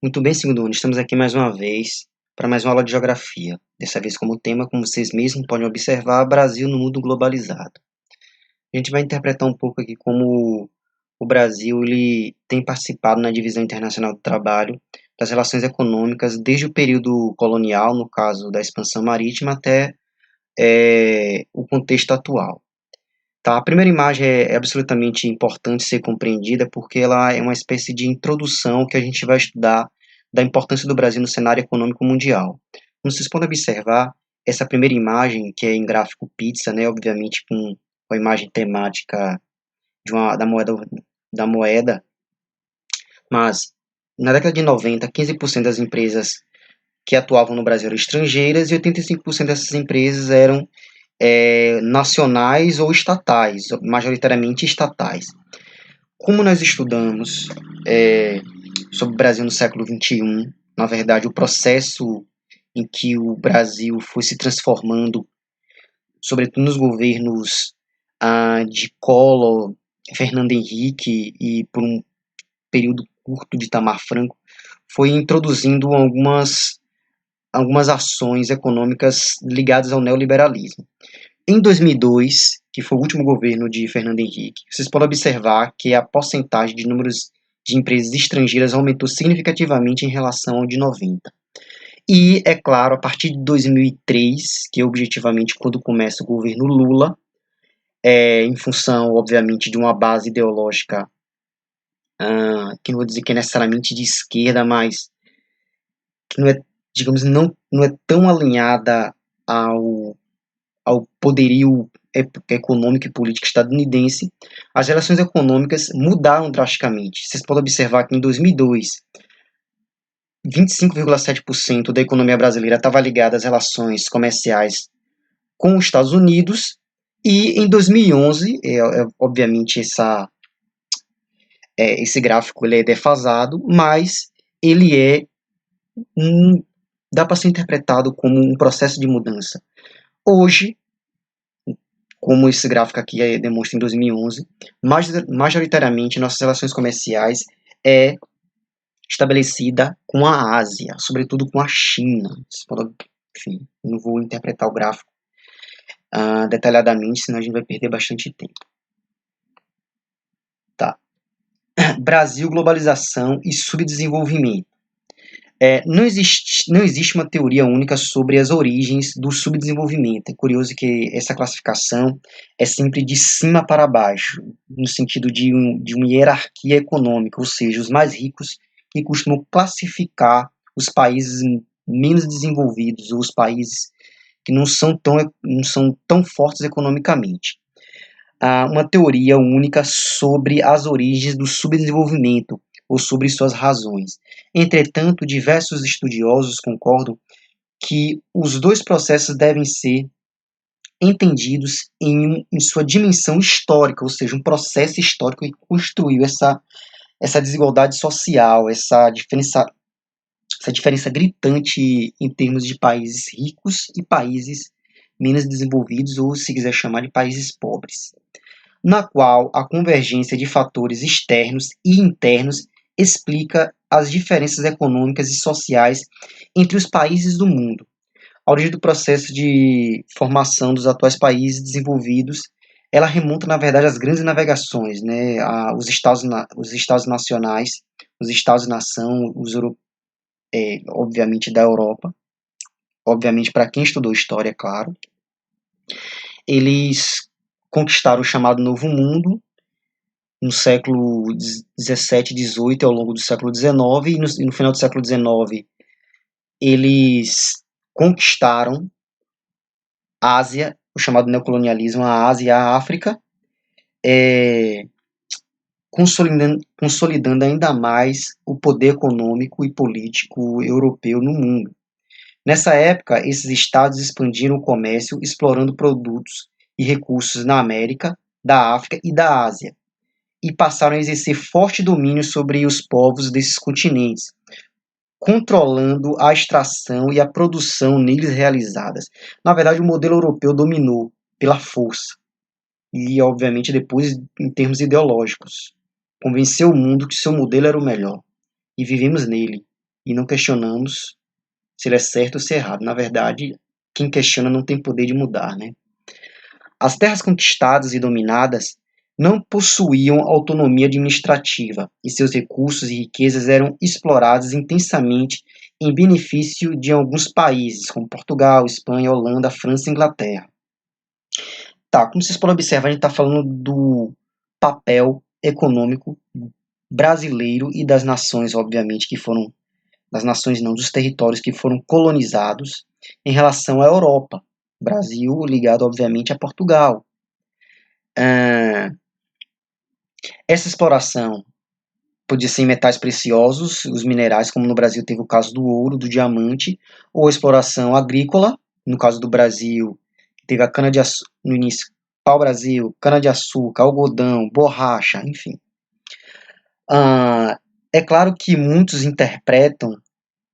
Muito bem, segundo ano, estamos aqui mais uma vez para mais uma aula de geografia. Dessa vez como tema, como vocês mesmos podem observar, Brasil no mundo globalizado. A gente vai interpretar um pouco aqui como o Brasil ele tem participado na divisão internacional do trabalho, das relações econômicas, desde o período colonial, no caso da expansão marítima, até o contexto atual. Tá, a primeira imagem é absolutamente importante ser compreendida porque ela é uma espécie de introdução que a gente vai estudar da importância do Brasil no cenário econômico mundial. Como vocês podem observar, essa primeira imagem, que é em gráfico pizza, né, obviamente com a imagem temática da moeda, mas na década de 90, 15% das empresas que atuavam no Brasil eram estrangeiras e 85% dessas empresas eram nacionais ou estatais, majoritariamente estatais. Como nós estudamos sobre o Brasil no século XXI, na verdade, o processo em que o Brasil foi se transformando, sobretudo nos governos de Collor, Fernando Henrique e por um período curto de Itamar Franco, foi introduzindo algumas ações econômicas ligadas ao neoliberalismo. Em 2002, que foi o último governo de Fernando Henrique, vocês podem observar que a porcentagem de números de empresas estrangeiras aumentou significativamente em relação ao de 90. E, é claro, a partir de 2003, que é objetivamente quando começa o governo Lula, em função, obviamente, de uma base ideológica, que não vou dizer que é necessariamente de esquerda, mas que não é, digamos, não é tão alinhada ao poderio econômico e político estadunidense, as relações econômicas mudaram drasticamente. Vocês podem observar que em 2002, 25,7% da economia brasileira estava ligada às relações comerciais com os Estados Unidos, e em 2011, obviamente esse gráfico ele é defasado, mas ele dá para ser interpretado como um processo de mudança. Hoje, como esse gráfico aqui demonstra em 2011, majoritariamente nossas relações comerciais é estabelecida com a Ásia, sobretudo com a China. Enfim, não vou interpretar o gráfico detalhadamente, senão a gente vai perder bastante tempo. Tá. Brasil, globalização e subdesenvolvimento. Não existe uma teoria única sobre as origens do subdesenvolvimento. É curioso que essa classificação é sempre de cima para baixo, no sentido de uma hierarquia econômica, ou seja, os mais ricos que costumam classificar os países menos desenvolvidos, ou os países que não são tão fortes economicamente. Há uma teoria única sobre as origens do subdesenvolvimento, ou sobre suas razões. Entretanto, diversos estudiosos concordam que os dois processos devem ser entendidos em sua dimensão histórica, ou seja, um processo histórico que construiu essa desigualdade social, essa diferença gritante em termos de países ricos e países menos desenvolvidos, ou se quiser chamar de países pobres, na qual a convergência de fatores externos e internos explica as diferenças econômicas e sociais entre os países do mundo. A origem do processo de formação dos atuais países desenvolvidos, ela remonta, na verdade, às grandes navegações, né? Os estados nacionais, os estados-nação, obviamente da Europa, obviamente para quem estudou história, é claro. Eles conquistaram o chamado Novo Mundo no século XVII, XVIII, ao longo do século XIX, e no final do século XIX eles conquistaram a Ásia, o chamado neocolonialismo, a Ásia e a África, consolidando ainda mais o poder econômico e político europeu no mundo. Nessa época, esses estados expandiram o comércio, explorando produtos e recursos na América, da África e da Ásia, e passaram a exercer forte domínio sobre os povos desses continentes, controlando a extração e a produção neles realizadas. Na verdade, o modelo europeu dominou pela força e, obviamente, depois em termos ideológicos. Convenceu o mundo que seu modelo era o melhor, e vivemos nele e não questionamos se ele é certo ou se é errado. Na verdade, quem questiona não tem poder de mudar, né? As terras conquistadas e dominadas não possuíam autonomia administrativa e seus recursos e riquezas eram explorados intensamente em benefício de alguns países, como Portugal, Espanha, Holanda, França e Inglaterra. Tá, como vocês podem observar, a gente está falando do papel econômico brasileiro e das nações, obviamente, que foram, das nações não, dos territórios que foram colonizados em relação à Europa. Brasil ligado, obviamente, a Portugal. Essa exploração podia ser em metais preciosos, os minerais, como no Brasil teve o caso do ouro, do diamante, ou exploração agrícola, no caso do Brasil, teve a cana-de-açúcar, no início, pau-brasil, cana-de-açúcar, algodão, borracha, enfim. É claro que muitos interpretam,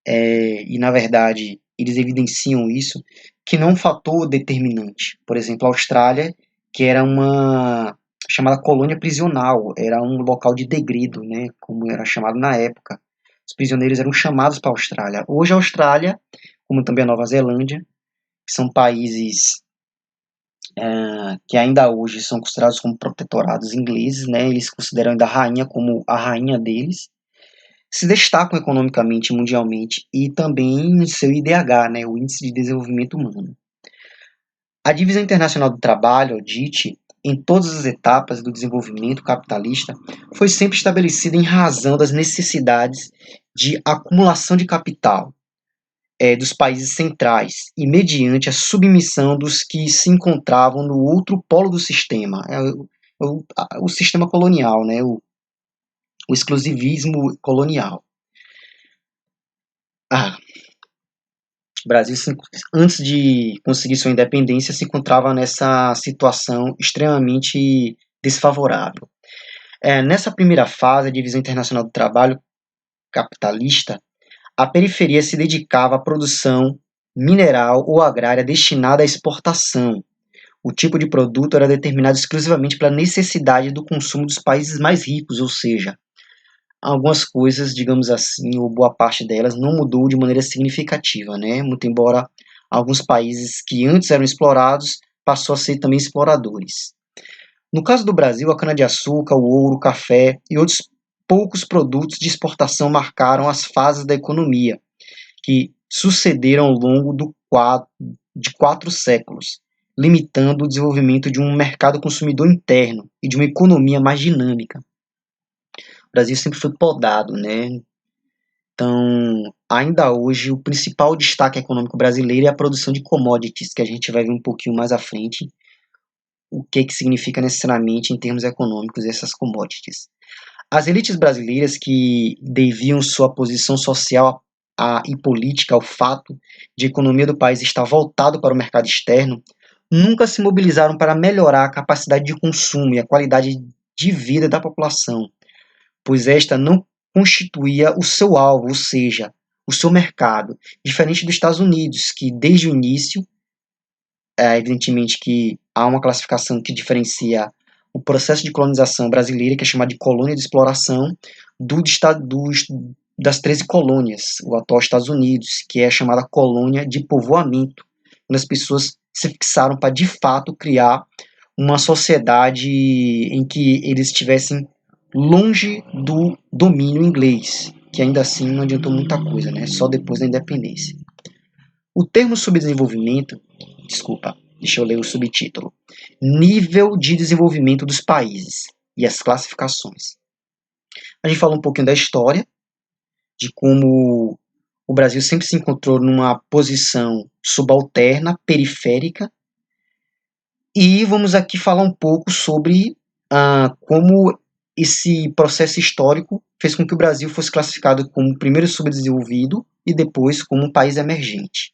e na verdade eles evidenciam isso, que não é um fator determinante. Por exemplo, a Austrália, que era uma chamada colônia prisional, era um local de degredo, né, como era chamado na época. Os prisioneiros eram chamados para a Austrália. Hoje a Austrália, como também a Nova Zelândia, que são países que ainda hoje são considerados como protetorados ingleses, né, eles consideram ainda a rainha como a rainha deles, se destacam economicamente mundialmente e também em seu IDH, né, o Índice de Desenvolvimento Humano. A Divisão Internacional do Trabalho, a DIT, em todas as etapas do desenvolvimento capitalista, foi sempre estabelecida em razão das necessidades de acumulação de capital dos países centrais e mediante a submissão dos que se encontravam no outro polo do sistema, o sistema colonial, né, o exclusivismo colonial. O Brasil, antes de conseguir sua independência, se encontrava nessa situação extremamente desfavorável. Nessa primeira fase, a Divisão Internacional do Trabalho capitalista, a periferia se dedicava à produção mineral ou agrária destinada à exportação. O tipo de produto era determinado exclusivamente pela necessidade do consumo dos países mais ricos, ou seja, algumas coisas, digamos assim, ou boa parte delas, não mudou de maneira significativa, né? Muito embora alguns países que antes eram explorados passou a ser também exploradores. No caso do Brasil, a cana-de-açúcar, o ouro, o café e outros poucos produtos de exportação marcaram as fases da economia, que sucederam ao longo de 4 séculos, limitando o desenvolvimento de um mercado consumidor interno e de uma economia mais dinâmica. O Brasil sempre foi podado, né? Então, ainda hoje, o principal destaque econômico brasileiro é a produção de commodities, que a gente vai ver um pouquinho mais à frente o que significa necessariamente em termos econômicos essas commodities. As elites brasileiras que deviam sua posição social e política ao fato de a economia do país estar voltada para o mercado externo, nunca se mobilizaram para melhorar a capacidade de consumo e a qualidade de vida da população, pois esta não constituía o seu alvo, ou seja, o seu mercado, diferente dos Estados Unidos, que desde o início, evidentemente que há uma classificação que diferencia o processo de colonização brasileira, que é chamado de colônia de exploração, das 13 colônias, o atual Estados Unidos, que é chamada colônia de povoamento, onde as pessoas se fixaram para, de fato, criar uma sociedade em que eles estivessem longe do domínio inglês, que ainda assim não adiantou muita coisa, né? Só depois da independência. O termo subdesenvolvimento, desculpa, deixa eu ler o subtítulo. Nível de desenvolvimento dos países e as classificações. A gente falou um pouquinho da história, de como o Brasil sempre se encontrou numa posição subalterna, periférica, e vamos aqui falar um pouco sobre como esse processo histórico fez com que o Brasil fosse classificado como primeiro subdesenvolvido e depois como um país emergente.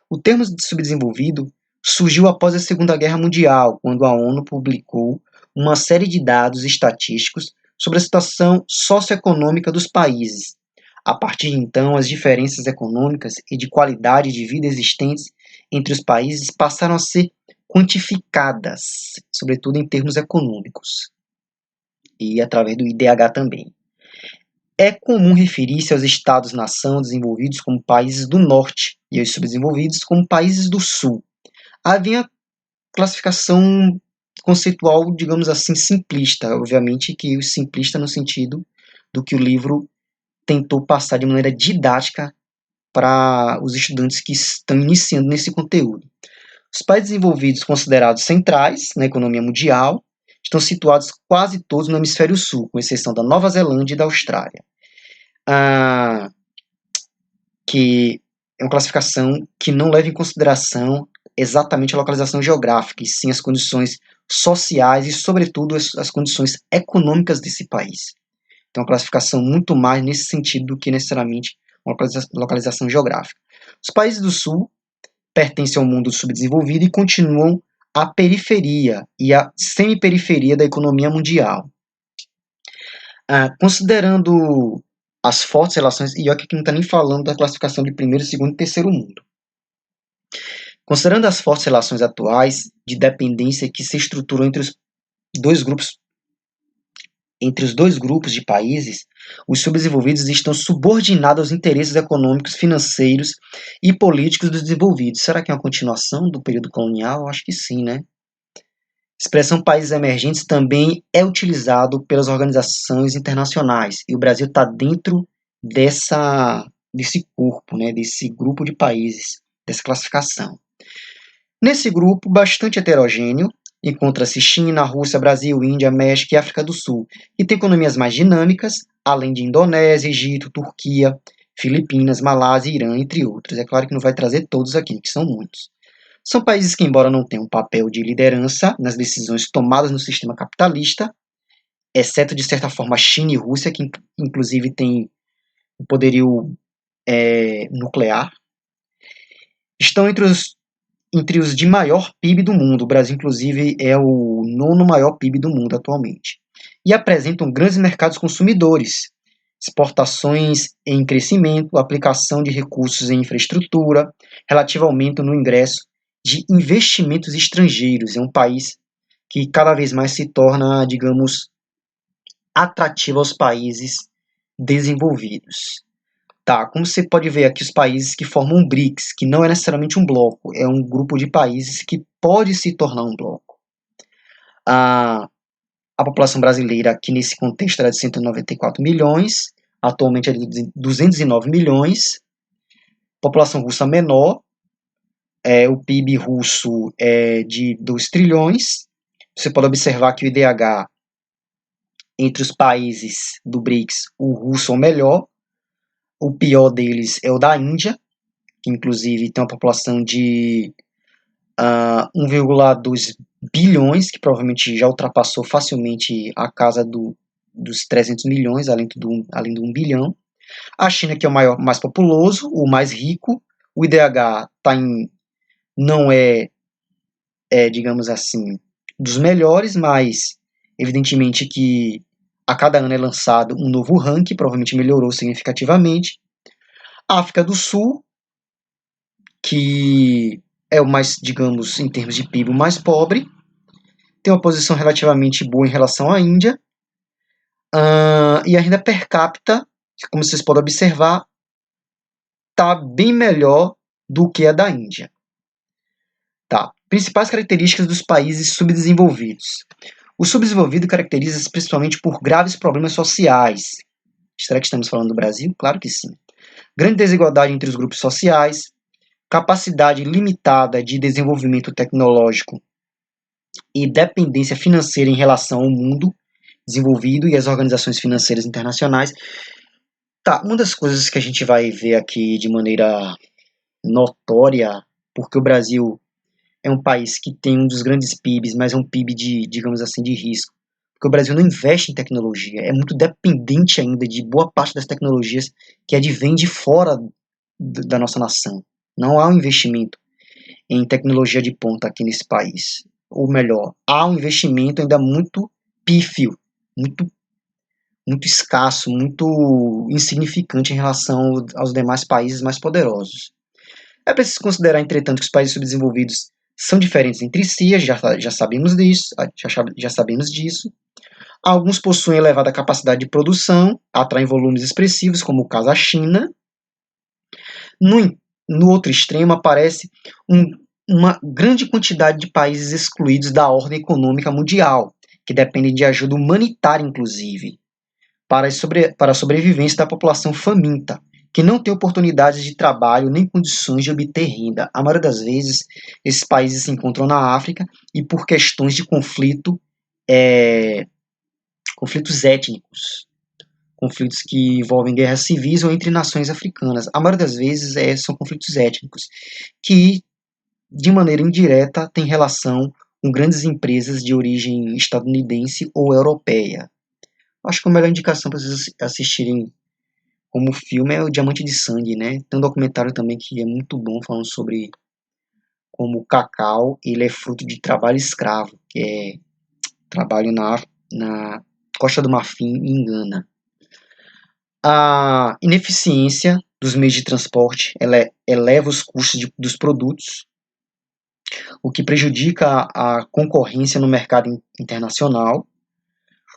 O termo de subdesenvolvido surgiu após a Segunda Guerra Mundial, quando a ONU publicou uma série de dados estatísticos sobre a situação socioeconômica dos países. A partir de então, as diferenças econômicas e de qualidade de vida existentes entre os países passaram a ser quantificadas, sobretudo em termos econômicos, e através do IDH também. É comum referir-se aos Estados-nação desenvolvidos como países do norte e aos subdesenvolvidos como países do sul. Havia classificação conceitual, digamos assim, simplista, obviamente que o simplista no sentido do que o livro tentou passar de maneira didática para os estudantes que estão iniciando nesse conteúdo. Os países desenvolvidos considerados centrais na economia mundial estão situados quase todos no hemisfério sul, com exceção da Nova Zelândia e da Austrália, que é uma classificação que não leva em consideração exatamente a localização geográfica, e sim as condições sociais e, sobretudo, as condições econômicas desse país. Então, uma classificação muito mais nesse sentido do que necessariamente uma localização geográfica. Os países do Sul pertencem ao mundo subdesenvolvido e continuam à periferia e à semiperiferia da economia mundial. Considerando as fortes relações, e olha que aqui não está nem falando da classificação de primeiro, segundo e terceiro mundo. Considerando as fortes relações atuais de dependência que se estruturam entre os dois grupos de países, os subdesenvolvidos estão subordinados aos interesses econômicos, financeiros e políticos dos desenvolvidos. Será que é uma continuação do período colonial? Acho que sim, né? A expressão países emergentes também é utilizado pelas organizações internacionais, e o Brasil está dentro desse corpo, né, desse grupo de países, dessa classificação. Nesse grupo, bastante heterogêneo, encontra-se China, Rússia, Brasil, Índia, México e África do Sul, e tem economias mais dinâmicas, além de Indonésia, Egito, Turquia, Filipinas, Malásia, Irã, entre outros. É claro que não vai trazer todos aqui, que são muitos. São países que, embora não tenham um papel de liderança nas decisões tomadas no sistema capitalista, exceto de certa forma a China e Rússia, que inclusive tem um poderio nuclear, estão entre os de maior PIB do mundo. O Brasil, inclusive, é o 9º maior PIB do mundo atualmente. E apresentam grandes mercados consumidores, exportações em crescimento, aplicação de recursos em infraestrutura, relativo aumento no ingresso de investimentos estrangeiros. É um país que cada vez mais se torna, digamos, atrativo aos países desenvolvidos. Tá, como você pode ver aqui, os países que formam um BRICS, que não é necessariamente um bloco, é um grupo de países que pode se tornar um bloco. A população brasileira aqui nesse contexto era de 194 milhões, atualmente é de 209 milhões. População russa menor, o PIB russo é de 2 trilhões. Você pode observar que o IDH, entre os países do BRICS, o russo é o melhor. O pior deles é o da Índia, que inclusive tem uma população de 1,2 bilhões, que provavelmente já ultrapassou facilmente a casa dos 300 milhões, além do 1 bilhão. A China, que é o mais populoso, o mais rico. O IDH não é, digamos assim, dos melhores, mas evidentemente que a cada ano é lançado um novo ranking, provavelmente melhorou significativamente. A África do Sul, que é o mais, digamos, em termos de PIB, o mais pobre, tem uma posição relativamente boa em relação à Índia, e a renda per capita, como vocês podem observar, está bem melhor do que a da Índia. Tá. Principais características dos países subdesenvolvidos. O subdesenvolvido caracteriza-se principalmente por graves problemas sociais. Será que estamos falando do Brasil? Claro que sim. Grande desigualdade entre os grupos sociais, capacidade limitada de desenvolvimento tecnológico e dependência financeira em relação ao mundo desenvolvido e às organizações financeiras internacionais. Tá, uma das coisas que a gente vai ver aqui de maneira notória, porque o Brasil é um país que tem um dos grandes PIBs, mas é um PIB de, digamos assim, de risco. Porque o Brasil não investe em tecnologia, é muito dependente ainda de boa parte das tecnologias que advém de fora da nossa nação. Não há um investimento em tecnologia de ponta aqui nesse país. Ou melhor, há um investimento ainda muito pífio, muito escasso, muito insignificante em relação aos demais países mais poderosos. É preciso considerar, entretanto, que os países subdesenvolvidos são diferentes entre si, já sabemos disso, já sabemos disso. Alguns possuem elevada capacidade de produção, atraem volumes expressivos, como o caso da China. No, no outro extremo aparece uma grande quantidade de países excluídos da ordem econômica mundial, que dependem de ajuda humanitária, inclusive, para a sobrevivência da população faminta, que não tem oportunidades de trabalho nem condições de obter renda. A maioria das vezes, esses países se encontram na África e por questões de conflitos étnicos, conflitos que envolvem guerras civis ou entre nações africanas. A maioria das vezes são conflitos étnicos, que, de maneira indireta, têm relação com grandes empresas de origem estadunidense ou europeia. Acho que a melhor indicação para vocês assistirem como filme é o Diamante de Sangue, né? Tem um documentário também que é muito bom, falando sobre como o cacau ele é fruto de trabalho escravo, que é trabalho na Costa do Marfim, em Gana. A ineficiência dos meios de transporte eleva os custos dos produtos, o que prejudica a concorrência no mercado internacional.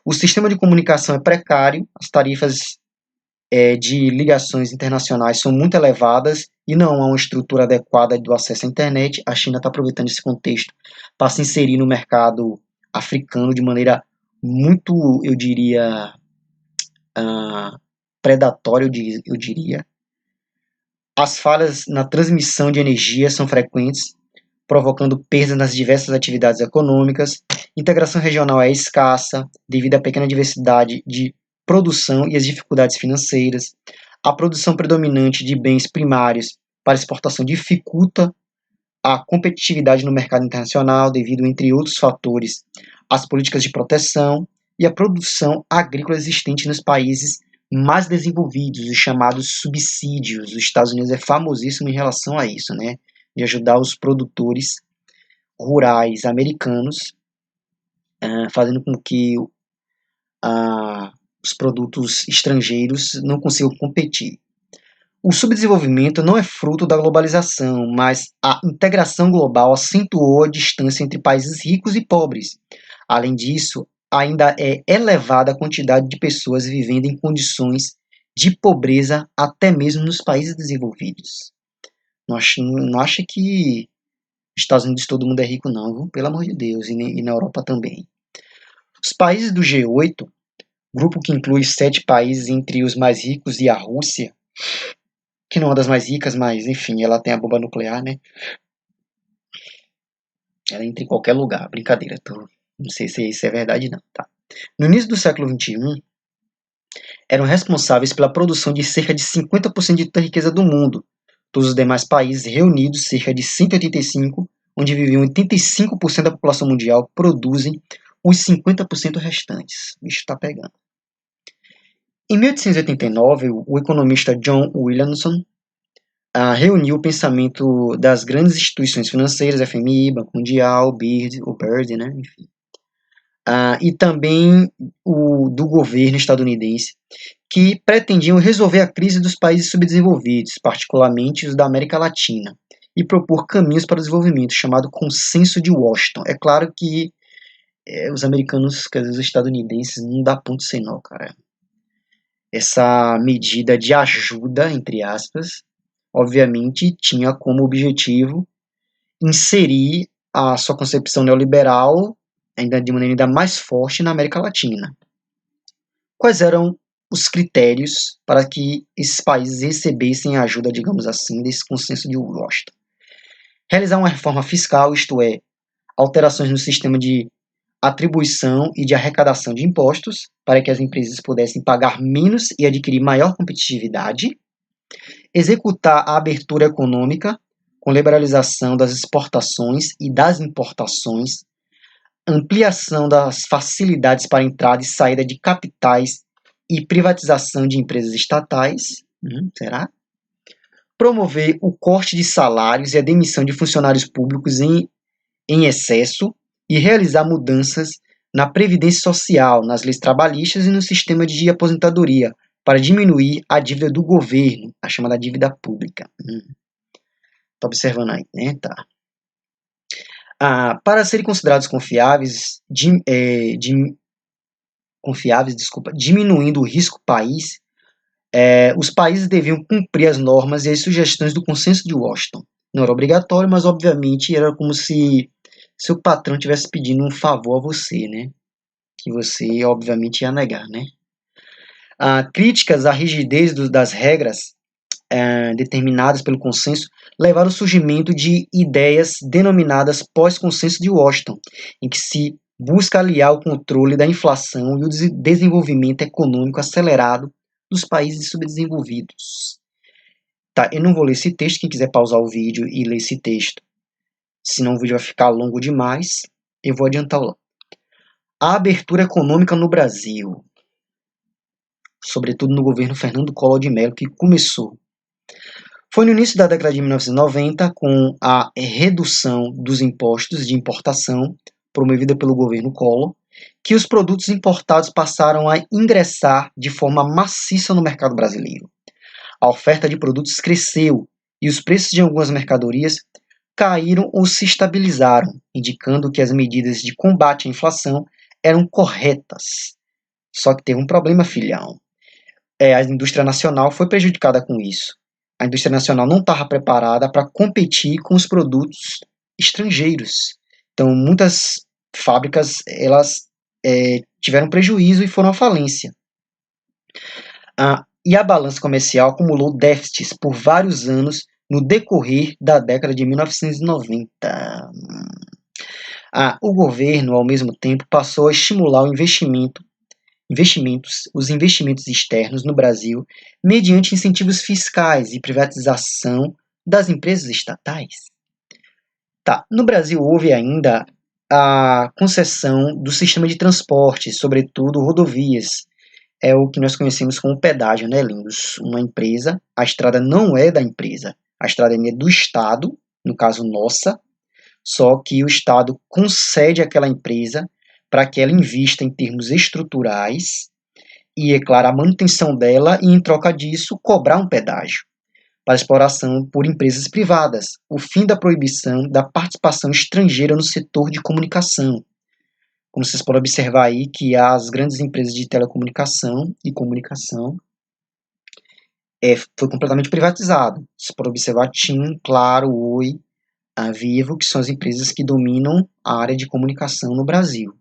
O sistema de comunicação é precário, as tarifas de ligações internacionais são muito elevadas e não há uma estrutura adequada do acesso à internet. A China está aproveitando esse contexto para se inserir no mercado africano de maneira muito, eu diria, predatória, eu diria. As falhas na transmissão de energia são frequentes, provocando perdas nas diversas atividades econômicas. Integração regional é escassa, devido à pequena diversidade de produção e às dificuldades financeiras. A produção predominante de bens primários para exportação dificulta a competitividade no mercado internacional, devido, entre outros fatores, às políticas de proteção e à produção agrícola existente nos países mais desenvolvidos, os chamados subsídios. Os Estados Unidos é famosíssimo em relação a isso, né? De ajudar os produtores rurais americanos, fazendo com que os produtos estrangeiros não consigam competir. O subdesenvolvimento não é fruto da globalização, mas a integração global acentuou a distância entre países ricos e pobres. Além disso, ainda é elevada a quantidade de pessoas vivendo em condições de pobreza até mesmo nos países desenvolvidos. Não acha que nos Estados Unidos todo mundo é rico, não, viu? Pelo amor de Deus, e na Europa também. Os países do G8, grupo que inclui 7 países, entre os mais ricos e a Rússia, que não é uma das mais ricas, mas enfim, ela tem a bomba nuclear, né? Ela entra em qualquer lugar, brincadeira, não sei se isso é verdade não, tá? No início do século XXI, eram responsáveis pela produção de cerca de 50% de toda a riqueza do mundo. Todos os demais países reunidos, cerca de 185, onde viviam 85% da população mundial, produzem os 50% restantes. O bicho está pegando. Em 1889, o economista John Williamson reuniu o pensamento das grandes instituições financeiras, FMI, Banco Mundial, BIRD, né, enfim, e também do governo estadunidense, que pretendiam resolver a crise dos países subdesenvolvidos, particularmente os da América Latina, e propor caminhos para o desenvolvimento, chamado Consenso de Washington. É claro que os americanos, quer dizer, os estadunidenses, não dá ponto sem nó, cara. Essa medida de ajuda, entre aspas, obviamente tinha como objetivo inserir a sua concepção neoliberal ainda de maneira ainda mais forte na América Latina. Quais eram os critérios para que esses países recebessem a ajuda, digamos assim, desse consenso de Washington? Realizar uma reforma fiscal, isto é, alterações no sistema de atribuição e de arrecadação de impostos, para que as empresas pudessem pagar menos e adquirir maior competitividade, executar a abertura econômica, com liberalização das exportações e das importações, ampliação das facilidades para entrada e saída de capitais e privatização de empresas estatais, será? Promover o corte de salários e a demissão de funcionários públicos em excesso e realizar mudanças na previdência social, nas leis trabalhistas e no sistema de aposentadoria, para diminuir a dívida do governo, a chamada dívida pública. Tá observando aí, né? Tá. Para serem considerados confiáveis, confiáveis, desculpa, diminuindo o risco país, os países deviam cumprir as normas e as sugestões do Consenso de Washington. Não era obrigatório, mas obviamente era como se seu patrão estivesse pedindo um favor a você, né? Que você obviamente ia negar, né? Críticas à rigidez das regras determinadas pelo consenso levaram ao surgimento de ideias denominadas pós-consenso de Washington, em que se busca aliar o controle da inflação e o desenvolvimento econômico acelerado dos países subdesenvolvidos. Tá, eu não vou ler esse texto, quem quiser pausar o vídeo e ler esse texto, senão o vídeo vai ficar longo demais, eu vou adiantar lá. A abertura econômica no Brasil, sobretudo no governo Fernando Collor de Mello, que começou. Foi no início da década de 1990, com a redução dos impostos de importação promovida pelo governo Collor, que os produtos importados passaram a ingressar de forma maciça no mercado brasileiro. A oferta de produtos cresceu e os preços de algumas mercadorias caíram ou se estabilizaram, indicando que as medidas de combate à inflação eram corretas. Só que teve um problema, filhão. A indústria nacional foi prejudicada com isso. A indústria nacional não estava preparada para competir com os produtos estrangeiros. Então, muitas fábricas elas tiveram prejuízo e foram à falência. E a balança comercial acumulou déficits por vários anos no decorrer da década de 1990. O governo, ao mesmo tempo, passou a estimular os investimentos externos no Brasil mediante incentivos fiscais e privatização das empresas estatais. No Brasil houve ainda a concessão do sistema de transporte, sobretudo rodovias. É o que nós conhecemos como pedágio, né, lindos? Uma empresa, a estrada não é da empresa, a estrada é do Estado, no caso nossa, só que o Estado concede àquela empresa para que ela invista em termos estruturais e, é claro, a manutenção dela e, em troca disso, cobrar um pedágio para exploração por empresas privadas, o fim da proibição da participação estrangeira no setor de comunicação. Como vocês podem observar aí que as grandes empresas de telecomunicação e comunicação foi completamente privatizado. Vocês podem observar TIM, Claro, Oi, a Vivo, que são as empresas que dominam a área de comunicação no Brasil.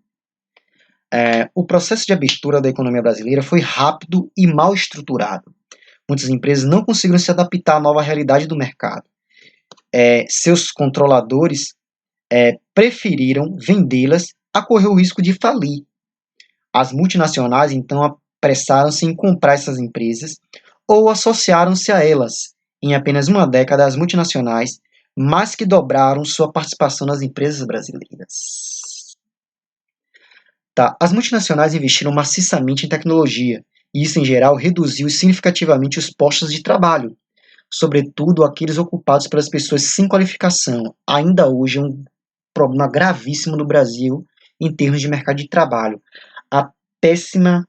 O processo de abertura da economia brasileira foi rápido e mal estruturado. Muitas empresas não conseguiram se adaptar à nova realidade do mercado. Seus controladores preferiram vendê-las a correr o risco de falir. As multinacionais, então, apressaram-se em comprar essas empresas ou associaram-se a elas. Em apenas uma década, as multinacionais mais que dobraram sua participação nas empresas brasileiras. As multinacionais investiram maciçamente em tecnologia, e isso, em geral, reduziu significativamente os postos de trabalho, sobretudo aqueles ocupados pelas pessoas sem qualificação. Ainda hoje é um problema gravíssimo no Brasil em termos de mercado de trabalho. A péssima,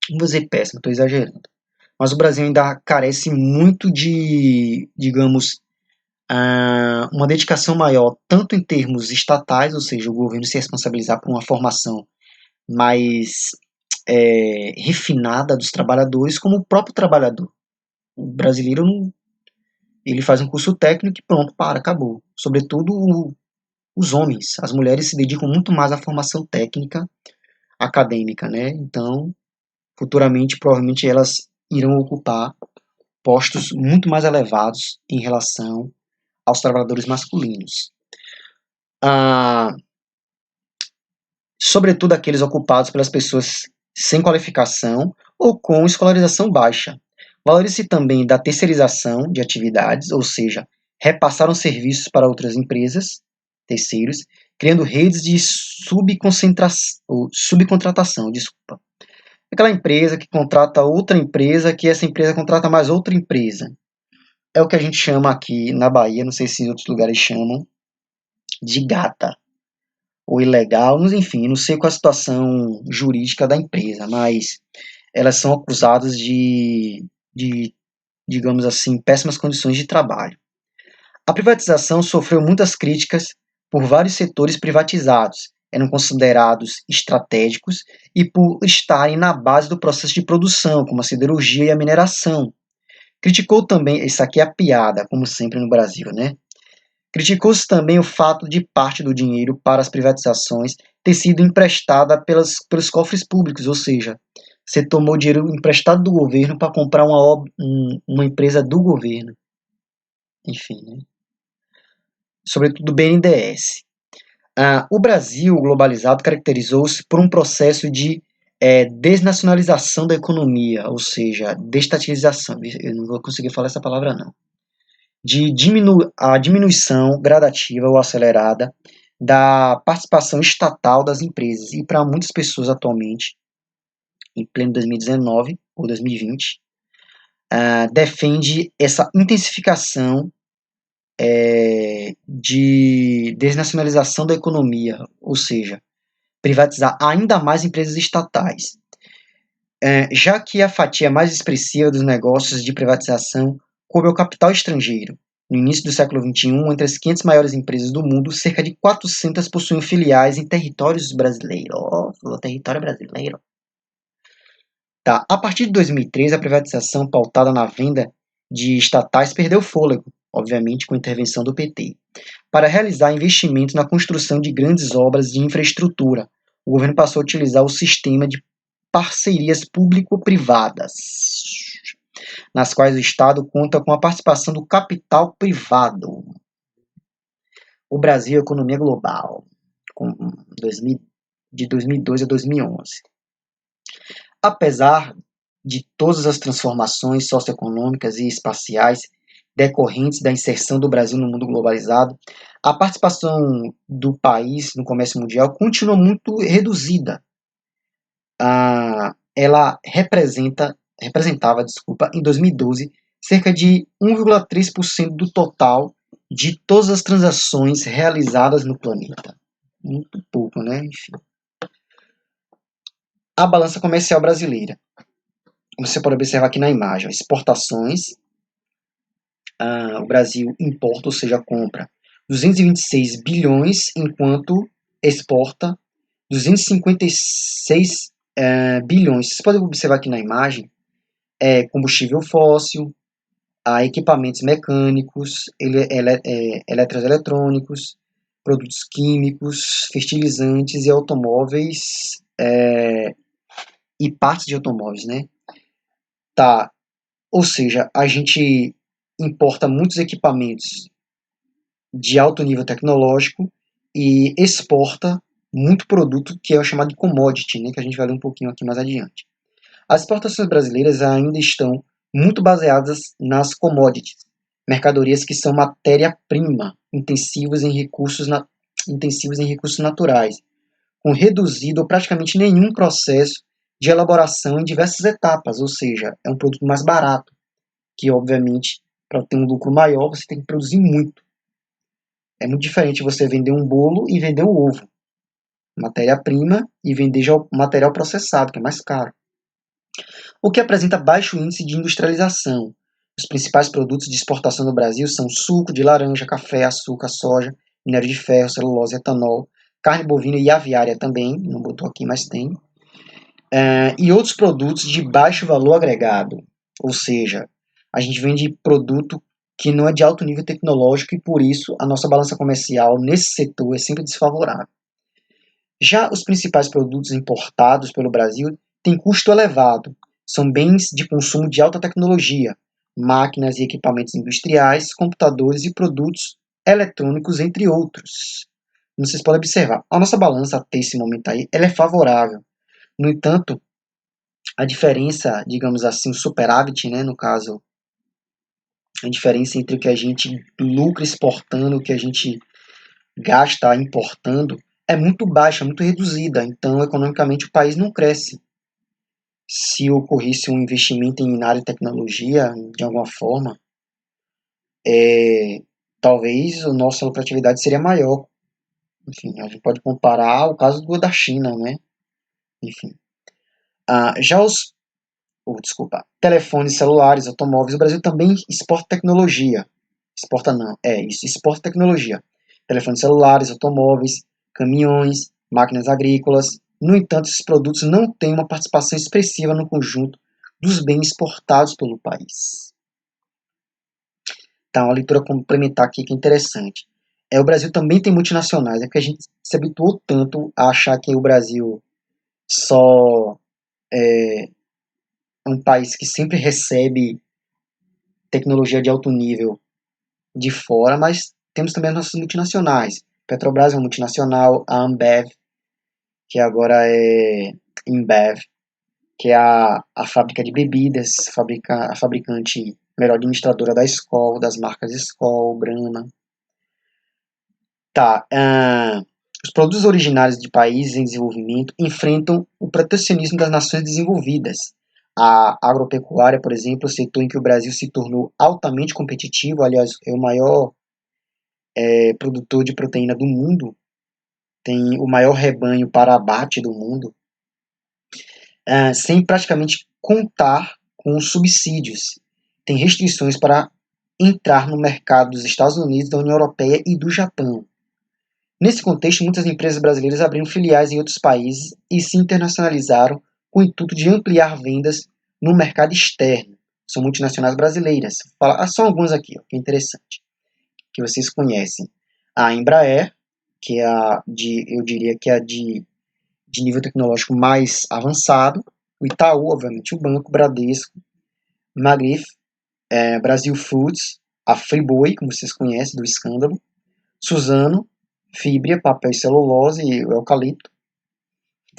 não vou dizer péssima, estou exagerando, mas o Brasil ainda carece muito de, digamos, uma dedicação maior, tanto em termos estatais, ou seja, o governo se responsabilizar por uma formação mais refinada dos trabalhadores, como o próprio trabalhador. O brasileiro ele faz um curso técnico e pronto, acabou. Sobretudo os homens. As mulheres se dedicam muito mais à formação técnica, acadêmica, né? Então, futuramente, provavelmente elas irão ocupar postos muito mais elevados em relação aos trabalhadores masculinos. Sobretudo aqueles ocupados pelas pessoas sem qualificação ou com escolarização baixa. Valorize também da terceirização de atividades, ou seja, repassaram serviços para outras empresas, terceiros, criando redes de subcontratação. Aquela empresa que contrata outra empresa, que essa empresa contrata mais outra empresa. É o que a gente chama aqui na Bahia, não sei se em outros lugares chamam, de gata. Ou ilegal, enfim, não sei qual a situação jurídica da empresa, mas elas são acusadas de, digamos assim, péssimas condições de trabalho. A privatização sofreu muitas críticas por vários setores privatizados, eram considerados estratégicos e por estarem na base do processo de produção, como a siderurgia e a mineração. Criticou também, isso aqui é a piada, como sempre no Brasil, né? Criticou-se também o fato de parte do dinheiro para as privatizações ter sido emprestada pelos cofres públicos, ou seja, você tomou dinheiro emprestado do governo para comprar uma empresa do governo. Enfim, né? Sobretudo o BNDES. O Brasil globalizado caracterizou-se por um processo de desnacionalização da economia, ou seja, destatilização. Eu não vou conseguir falar essa palavra não. A diminuição gradativa ou acelerada da participação estatal das empresas. E para muitas pessoas atualmente, em pleno 2019 ou 2020, defende essa intensificação de desnacionalização da economia, ou seja, privatizar ainda mais empresas estatais, já que a fatia mais expressiva dos negócios de privatização coube ao capital estrangeiro. No início do século XXI, entre as 500 maiores empresas do mundo, cerca de 400 possuem filiais em territórios brasileiros. Oh, território brasileiro. Tá. A partir de 2013, a privatização pautada na venda de estatais perdeu fôlego, obviamente com a intervenção do PT, para realizar investimentos na construção de grandes obras de infraestrutura. O governo passou a utilizar o sistema de parcerias público-privadas, nas quais o Estado conta com a participação do capital privado. O Brasil, economia global, de 2002 a 2011. Apesar de todas as transformações socioeconômicas e espaciais decorrentes da inserção do Brasil no mundo globalizado, a participação do país no comércio mundial continua muito reduzida. Ela representava, em 2012, cerca de 1,3% do total de todas as transações realizadas no planeta. Muito pouco, né? Enfim. A balança comercial brasileira. Você pode observar aqui na imagem, exportações. O Brasil importa, ou seja, compra 226 bilhões, enquanto exporta 256 bilhões. Vocês podem observar aqui na imagem, combustível fóssil, equipamentos mecânicos, eletroeletrônicos, produtos químicos, fertilizantes e automóveis e partes de automóveis, né? Tá. Ou seja, a gente importa muitos equipamentos de alto nível tecnológico e exporta muito produto que é o chamado de commodity, né, que a gente vai ler um pouquinho aqui mais adiante. As exportações brasileiras ainda estão muito baseadas nas commodities, mercadorias que são matéria-prima, intensivas em recursos naturais, com reduzido ou praticamente nenhum processo de elaboração em diversas etapas, ou seja, é um produto mais barato, que obviamente, para ter um lucro maior, você tem que produzir muito. É muito diferente você vender um bolo e vender o ovo, matéria-prima, e vender já o material processado, que é mais caro. O que apresenta baixo índice de industrialização. Os principais produtos de exportação do Brasil são suco de laranja, café, açúcar, soja, minério de ferro, celulose, etanol, carne bovina e aviária também, não botou aqui, mas tem, e outros produtos de baixo valor agregado, ou seja, a gente vende produto que não é de alto nível tecnológico e por isso a nossa balança comercial nesse setor é sempre desfavorável. Já os principais produtos importados pelo Brasil têm custo elevado, são bens de consumo de alta tecnologia, máquinas e equipamentos industriais, computadores e produtos eletrônicos, entre outros. Como vocês podem observar, a nossa balança até esse momento aí, ela é favorável. No entanto, a diferença, digamos assim, o superávit, né, no caso, a diferença entre o que a gente lucra exportando e o que a gente gasta importando é muito baixa, muito reduzida. Então, economicamente, o país não cresce. Se ocorresse um investimento na área de tecnologia, de alguma forma, talvez a nossa lucratividade seria maior. Enfim, a gente pode comparar o caso da China, né? Enfim. Já telefones celulares, automóveis, o Brasil também exporta tecnologia. Exporta tecnologia. Telefones celulares, automóveis, caminhões, máquinas agrícolas. No entanto, esses produtos não têm uma participação expressiva no conjunto dos bens exportados pelo país. Tá, uma leitura complementar aqui que é interessante. O Brasil também tem multinacionais, é porque a gente se habituou tanto a achar que o Brasil só é um país que sempre recebe tecnologia de alto nível de fora, mas temos também as nossas multinacionais. Petrobras é uma multinacional, a Ambev, que agora é Embev, que é a fábrica de bebidas, a fabricante, melhor administradora da Skol, das marcas Skol, Brahma. Tá, os produtos originários de países em desenvolvimento enfrentam o protecionismo das nações desenvolvidas. A agropecuária, por exemplo, é o setor em que o Brasil se tornou altamente competitivo, aliás, é o maior produtor de proteína do mundo, tem o maior rebanho para abate do mundo, sem praticamente contar com os subsídios. Tem restrições para entrar no mercado dos Estados Unidos, da União Europeia e do Japão. Nesse contexto, muitas empresas brasileiras abriram filiais em outros países e se internacionalizaram com o intuito de ampliar vendas no mercado externo. São multinacionais brasileiras. Vou falar só algumas aqui, ó, que é interessante, que vocês conhecem. A Embraer, que é eu diria que é a de nível tecnológico mais avançado. O Itaú, obviamente, o Banco Bradesco, Magrif, Brasil Foods, a Friboi, como vocês conhecem, do escândalo, Suzano, Fibria, papel e celulose e o eucalipto,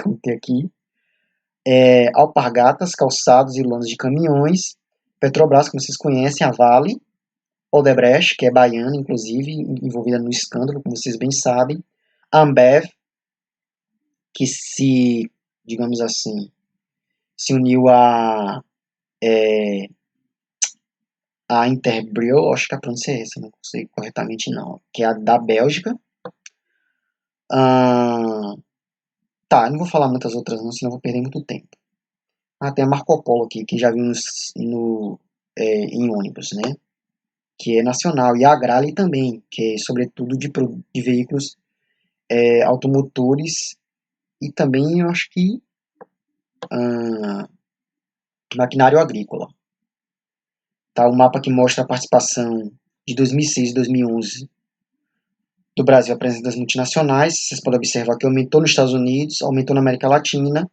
como tem aqui, Alpargatas, calçados e lãs de caminhões, Petrobras, como vocês conhecem, a Vale, Odebrecht, que é baiana, inclusive, envolvida no escândalo, como vocês bem sabem, a Ambev, que digamos assim, se uniu a Interbrew, acho que a pronúncia é essa, não sei corretamente não, que é a da Bélgica. Tá, não vou falar muitas outras não, senão vou perder muito tempo. Tem a Marco Polo aqui, que já vimos em ônibus, né? Que é nacional. E a Agrale também, que é sobretudo de veículos automotores e também, eu acho que, maquinário agrícola. Tá, o mapa que mostra a participação de 2006 e 2011 do Brasil à presença das multinacionais. Vocês podem observar que aumentou nos Estados Unidos, aumentou na América Latina,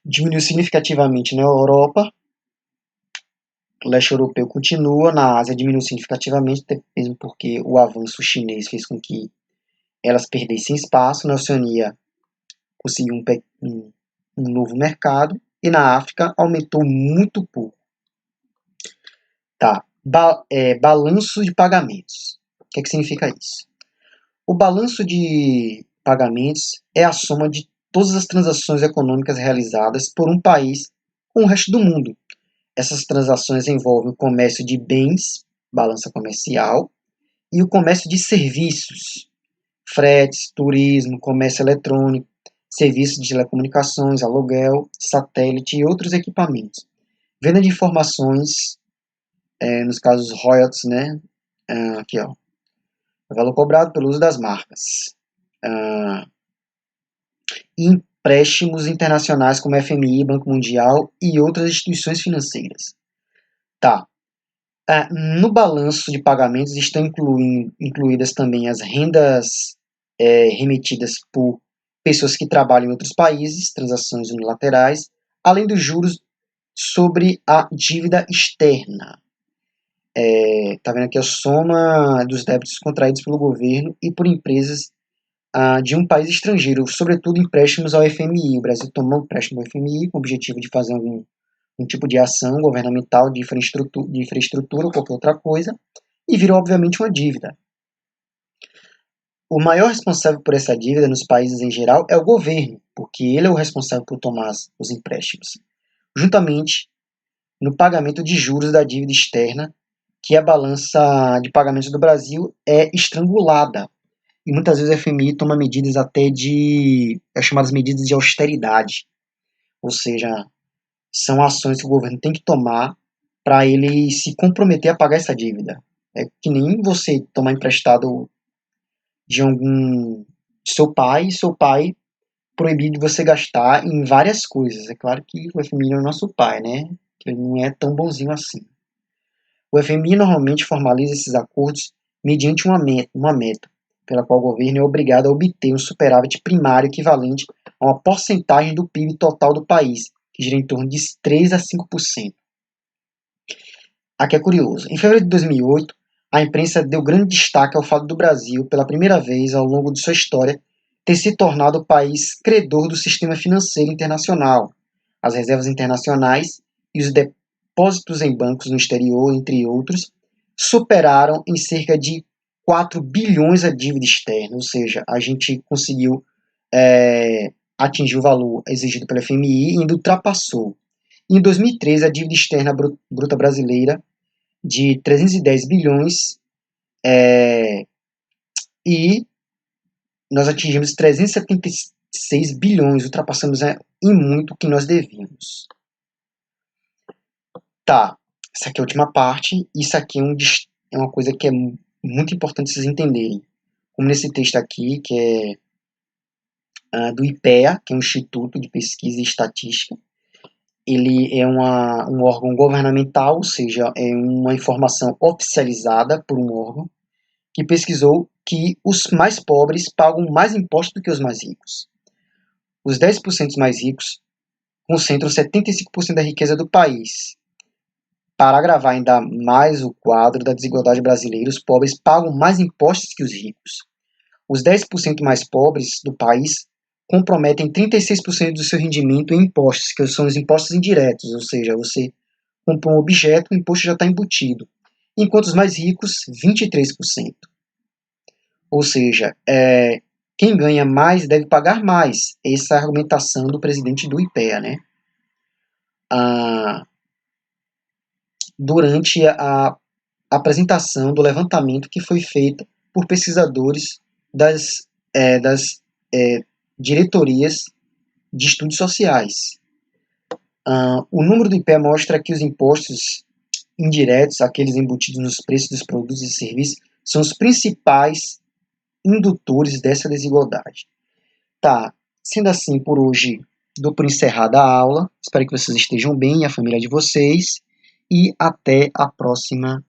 diminuiu significativamente na Europa, o leste europeu continua, na Ásia diminuiu significativamente, mesmo porque o avanço chinês fez com que elas perdessem espaço, na Oceania conseguiu um novo mercado, e na África aumentou muito pouco. Tá. Balanço de pagamentos. O que significa isso? O balanço de pagamentos é a soma de todas as transações econômicas realizadas por um país com o resto do mundo. Essas transações envolvem o comércio de bens, balança comercial, e o comércio de serviços, fretes, turismo, comércio eletrônico, serviços de telecomunicações, aluguel, satélite e outros equipamentos. Venda de informações, nos casos royalties, né? Aqui, ó. O valor cobrado pelo uso das marcas. Empréstimos internacionais como FMI, Banco Mundial e outras instituições financeiras. Tá. No balanço de pagamentos estão incluídas também as rendas remetidas por pessoas que trabalham em outros países, transações unilaterais, além dos juros sobre a dívida externa. Tá vendo aqui a soma dos débitos contraídos pelo governo e por empresas de um país estrangeiro, sobretudo empréstimos ao FMI. O Brasil tomou um empréstimo ao FMI com o objetivo de fazer um tipo de ação governamental de infraestrutura ou qualquer outra coisa, e virou, obviamente, uma dívida. O maior responsável por essa dívida nos países em geral é o governo, porque ele é o responsável por tomar os empréstimos, juntamente no pagamento de juros da dívida externa, que a balança de pagamentos do Brasil é estrangulada. E muitas vezes o FMI toma medidas até as chamadas medidas de austeridade, ou seja, são ações que o governo tem que tomar para ele se comprometer a pagar essa dívida. É que nem você tomar emprestado de algum seu pai proibir de você gastar em várias coisas. É claro que o FMI não é nosso pai, né? Que ele não é tão bonzinho assim. O FMI normalmente formaliza esses acordos mediante uma meta, pela qual o governo é obrigado a obter um superávit primário equivalente a uma porcentagem do PIB total do país, que gira em torno de 3 a 5%. Aqui é curioso. Em fevereiro de 2008, a imprensa deu grande destaque ao fato do Brasil, pela primeira vez ao longo de sua história, ter se tornado o país credor do sistema financeiro internacional. As reservas internacionais e os depósitos em bancos no exterior, entre outros, superaram em cerca de 4 bilhões a dívida externa, ou seja, a gente conseguiu atingir o valor exigido pela FMI e ainda ultrapassou. Em 2013, a dívida externa bruta brasileira de 310 bilhões e nós atingimos 376 bilhões, ultrapassamos em muito o que nós devíamos. Tá, essa aqui é a última parte, isso aqui é uma coisa que é muito importante vocês entenderem. Como nesse texto aqui, que é do IPEA, que é um Instituto de Pesquisa e Estatística, ele é um órgão governamental, ou seja, é uma informação oficializada por um órgão, que pesquisou que os mais pobres pagam mais impostos do que os mais ricos. Os 10% mais ricos concentram 75% da riqueza do país. Para agravar ainda mais o quadro da desigualdade brasileira, os pobres pagam mais impostos que os ricos. Os 10% mais pobres do país comprometem 36% do seu rendimento em impostos, que são os impostos indiretos, ou seja, você comprou um objeto, o imposto já está embutido. Enquanto os mais ricos, 23%. Ou seja, quem ganha mais deve pagar mais. Essa é a argumentação do presidente do IPEA, né? Durante a apresentação do levantamento que foi feito por pesquisadores das diretorias de estudos sociais. O número do IPEA mostra que os impostos indiretos, aqueles embutidos nos preços dos produtos e serviços, são os principais indutores dessa desigualdade. Tá, sendo assim, por hoje dou por encerrada a aula. Espero que vocês estejam bem, a família de vocês, e até a próxima